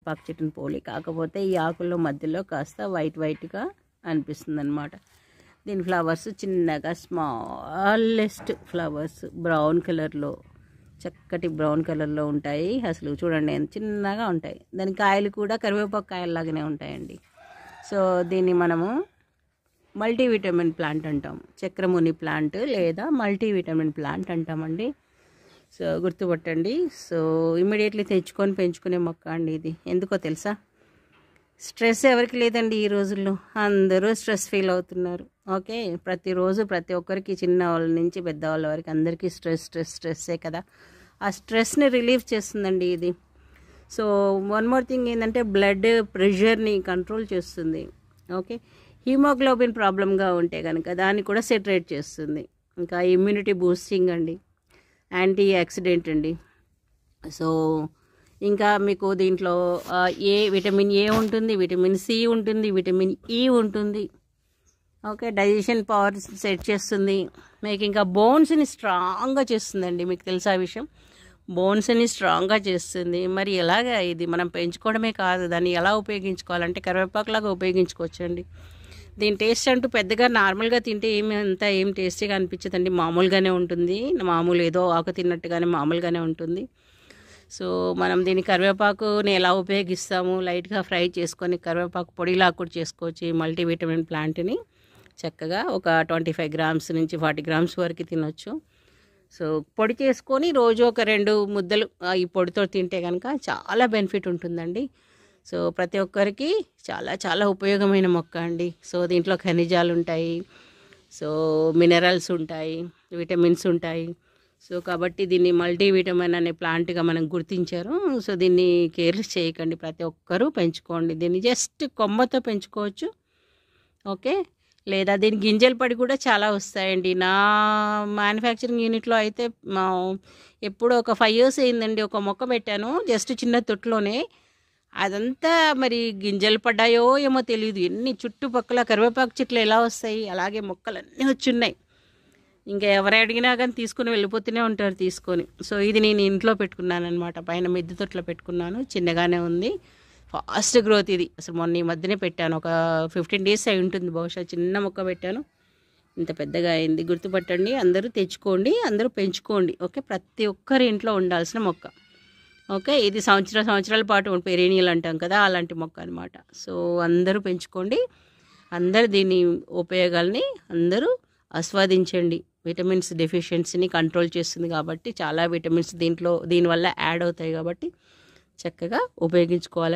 పాకు చెట్టుని పోలి, కాకపోతే ఈ ఆకుల్లో మధ్యలో కాస్త వైట్గా అనిపిస్తుంది అనమాట. దీని ఫ్లవర్స్ చిన్నగా స్మాలెస్ట్ ఫ్లవర్స్ బ్రౌన్ కలర్లో, చక్కటి బ్రౌన్ కలర్లో ఉంటాయి. అసలు చూడండి ఎంత చిన్నగా ఉంటాయి. దాని కాయలు కూడా కరివేపాకు కాయల్లాగానే ఉంటాయండి. సో దీన్ని మనము మల్టీవిటమిన్ ప్లాంట్ అంటాం, చక్రముని ప్లాంట్ లేదా మల్టీవిటమిన్ ప్లాంట్ అంటామండి. సో గుర్తుపట్టండి. సో ఇమ్మీడియట్లీ తెచ్చుకొని పెంచుకునే మొక్క అండి ఇది. ఎందుకో తెలుసా? స్ట్రెస్ ఎవరికి లేదండి ఈ రోజుల్లో, అందరూ స్ట్రెస్ ఫీల్ అవుతున్నారు. ఓకే, ప్రతిరోజు ప్రతి ఒక్కరికి, చిన్న వాళ్ళ నుంచి పెద్దవాళ్ళ వరకు అందరికీ స్ట్రెస్సే కదా. ఆ స్ట్రెస్ని రిలీఫ్ చేస్తుందండి ఇది. సో వన్ మోర్ థింగ్ ఏంటంటే బ్లడ్ ప్రెషర్ని కంట్రోల్ చేస్తుంది. ఓకే, హీమోగ్లోబిన్ ప్రాబ్లంగా ఉంటే కనుక దాన్ని కూడా సెటరేట్ చేస్తుంది. ఇంకా ఇమ్యూనిటీ బూస్టింగ్ అండి, యాంటీ ఆక్సిడెంట్ అండి. సో ఇంకా మీకు దీంట్లో విటమిన్ ఏ ఉంటుంది, విటమిన్ సి ఉంటుంది, విటమిన్ ఈ ఉంటుంది. ఓకే, డైజెషన్ పవర్ సెట్ చేస్తుంది. మీకు ఇంకా బోన్స్ని స్ట్రాంగ్గా చేస్తుందండి. మీకు తెలుసా విషయం? బోన్స్ని స్ట్రాంగ్గా చేస్తుంది. మరి ఎలాగా ఇది మనం పెంచుకోవడమే కాదు, దాన్ని ఎలా ఉపయోగించుకోవాలంటే కరివేపాకులాగా ఉపయోగించుకోవచ్చండి. దీని టేస్ట్ అంటూ పెద్దగా నార్మల్గా తింటే ఏం టేస్టీగా అనిపించదండి, మామూలుగానే ఉంటుంది. మామూలు ఏదో ఆకు తిన్నట్టుగానే మామూలుగానే ఉంటుంది. సో మనం దీన్ని కరివేపాకుని ఎలా ఉపయోగిస్తాము, లైట్గా ఫ్రై చేసుకొని కరివేపాకు పొడిలా కూడా చేసుకోవచ్చు. మల్టీవిటమిన్ ప్లాంట్ని చక్కగా ఒక 25 grams నుంచి 40 grams వరకు తినొచ్చు. సో పొడి చేసుకొని రోజు ఒక 2 ముద్దలు ఈ పొడితో తింటే కనుక చాలా బెనిఫిట్ ఉంటుందండి. సో ప్రతి ఒక్కరికి చాలా ఉపయోగమైన మొక్క అండి. సో దీంట్లో ఖనిజాలు ఉంటాయి, సో మినరల్స్ ఉంటాయి, విటమిన్స్ ఉంటాయి. సో కాబట్టి దీన్ని మల్టీవిటమిన్ అనే ప్లాంట్గా మనం గుర్తించారు. సో దీన్ని కేర్లెస్ చేయకండి, ప్రతి ఒక్కరూ పెంచుకోండి. దీన్ని జస్ట్ కొమ్మతో పెంచుకోవచ్చు. ఓకే, లేదా దీని గింజల పడి కూడా చాలా వస్తాయండి. నా మ్యానుఫ్యాక్చరింగ్ యూనిట్లో అయితే ఎప్పుడో ఒక 5 years అయిందండి. ఒక మొక్క పెట్టాను జస్ట్ చిన్న తొట్టులోనే, అదంతా మరి గింజలు పడ్డాయో ఏమో తెలియదు. ఎన్ని చుట్టుపక్కల కరివేపాకు చెట్లు ఎలా వస్తాయి అలాగే మొక్కలన్నీ వచ్చున్నాయి. ఇంకా ఎవరు అడిగినా కానీ తీసుకుని వెళ్ళిపోతూనే ఉంటారు తీసుకొని. సో ఇది నేను ఇంట్లో పెట్టుకున్నాను అనమాట, పైన మిద్దె తొట్లో పెట్టుకున్నాను. చిన్నగానే ఉంది, ఫాస్ట్ గ్రోత్ ఇది. అసలు మొన్న ఈ మధ్యనే పెట్టాను, ఒక 15 days అయి ఉంటుంది బహుశా. చిన్న మొక్క పెట్టాను, ఇంత పెద్దగా అయింది. గుర్తుపట్టండి, అందరూ తెచ్చుకోండి, అందరూ పెంచుకోండి. ఓకే, ప్రతి ఒక్కరి ఇంట్లో ఉండాల్సిన మొక్క. ఓకే, ఇది సంవత్సరాల పాటు పెరేనియల్ అంటాం కదా, అలాంటి మొక్క అనమాట. సో అందరూ పెంచుకోండి, అందరూ దీని ఉపయోగాల్ని అందరూ ఆస్వాదించండి. విటమిన్స్ డెఫిషియన్సీని కంట్రోల్ చేస్తుంది కాబట్టి చాలా విటమిన్స్ దీనివల్ల యాడ్ అవుతాయి కాబట్టి చక్కగా ఉపయోగించుకోవాలి.